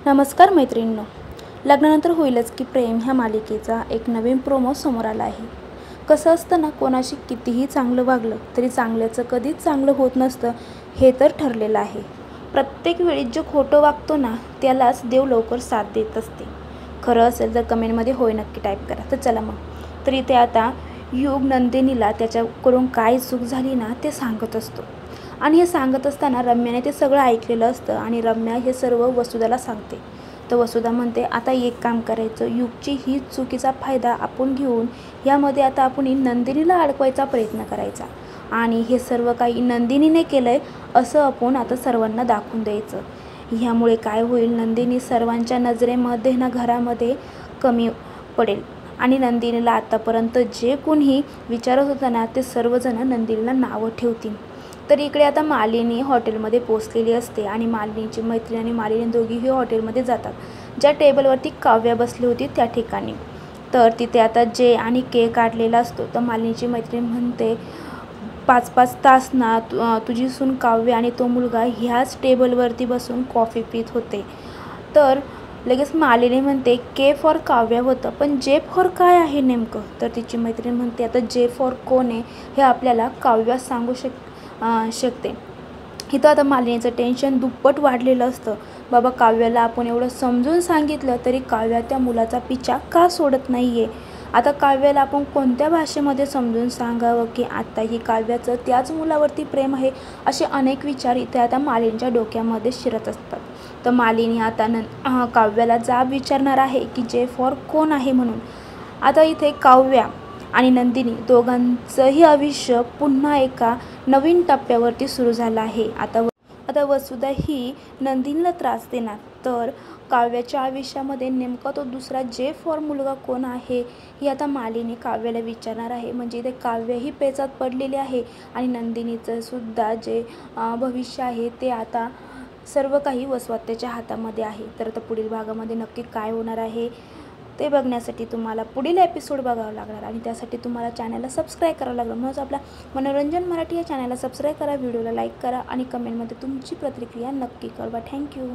नमस्कार मैत्रिणींनो, लग्नानंतर होईलच की प्रेम ह्या मालिकेचा एक नवीन प्रोमो समोर आला आहे। कसं असतं ना, कोणाशी कितीही चांगलं वागलं तरी चांगल्याचं कधीच चांगलं होत नसतं हे तर ठरलेलं आहे। प्रत्येक वेळी जो खोटं वागतो ना त्यालाच देव लवकर साथ देत असते। खरं असेल तर कमेंटमध्ये होय नक्की टाईप करा। तर चला मग, तर इथे आता युग नंदिनीला त्याच्याकडून काय चूक झाली ना ते सांगत असतो आणि हे सांगत असताना रम्याने ते सगळं ऐकलेलं असतं आणि रम्या हे सर्व वसुधाला सांगते। तर वसुधा म्हणते, आता एक काम करायचं, युगची ही चुकीचा फायदा आपण घेऊन यामध्ये आता आपण नंदिनीला अडकवायचा प्रयत्न करायचा आणि हे सर्व काही नंदिनीने केलं आहे असं आपण आता सर्वांना दाखवून द्यायचं। ह्यामुळे काय होईल, नंदिनी सर्वांच्या नजरेमध्ये ना घरामध्ये कमी पडेल आणि नंदिनीला आतापर्यंत जे कोणी विचारत होतं ना ते सर्वजण नंदिनीला नावं ठेवतील। तर इकडे आता मालिनी हॉटेलमध्ये पोचलेली असते आणि मालिनीची मैत्रीण आणि मालिनी दोघीही हॉटेलमध्ये जातात, ज्या टेबलवरती काव्या बसली होती त्या ठिकाणी। तर तिथे आता जे आणि के काढलेला असतो। तर मालिनीची मैत्रीण म्हणते, 5-5 तास ना तुझी सून काव्य आणि तो मुलगा ह्याच टेबलवरती बसून कॉफी पीत होते। तर लगेच मालिनी म्हणते, के फॉर काव्य होतं, पण जे फॉर काय आहे नेमकं? तर तिची मैत्रीण म्हणते, आता जे फॉर कोण आहे हे आपल्याला काव्य सांगू शकते। इथं आता मालिनीचं टेन्शन दुप्पट वाढलेलं असतं। बाबा, काव्याला आपण एवढं समजून सांगितलं तरी काव्या त्या मुलाचा पिछा का सोडत नाही आहे? आता काव्याला आपण कोणत्या भाषेमध्ये समजून सांगावं की आत्ताही काव्याचं त्याच मुलावरती प्रेम आहे? असे अनेक विचार इथे आता मालिनीच्या डोक्यामध्ये शिरत असतात। तर मालिनी आता काव्याला जाब विचारणार आहे की जे फॉर कोण आहे म्हणून। आता इथे काव्या आणि नंदिनी दोघांचंही आयुष्य पुन्हा एका नवीन टप्प्यावरती सुरू झालं आहे। आता वसुधा ही नंदिनीला त्रास देणार, तर काव्याच्या आयुष्यामध्ये नेमका तो दुसरा जे फॉर मुलगा कोण आहे ही आता मालिनी काव्याला विचारणार आहे। म्हणजे इथे काव्य ही पेचात पडलेली आहे आणि नंदिनीचं सुद्धा जे भविष्य आहे ते आता सर्व काही वसुधाच्या हातामध्ये आहे। तर आता पुढील भागामध्ये नक्की काय होणार आहे ते बघण्यासाठी तुम्हाला पुढील एपिसोड बघावं लागणार आणि त्यासाठी तुम्हाला चॅनलला सबस्क्राईब करावं लागणार। म्हणूनच आपल्या मनोरंजन मराठी या चॅनलला सबस्क्राईब करा, व्हिडिओला लाईक करा आणि कमेंटमध्ये तुमची प्रतिक्रिया नक्की कळवा। थँक्यू।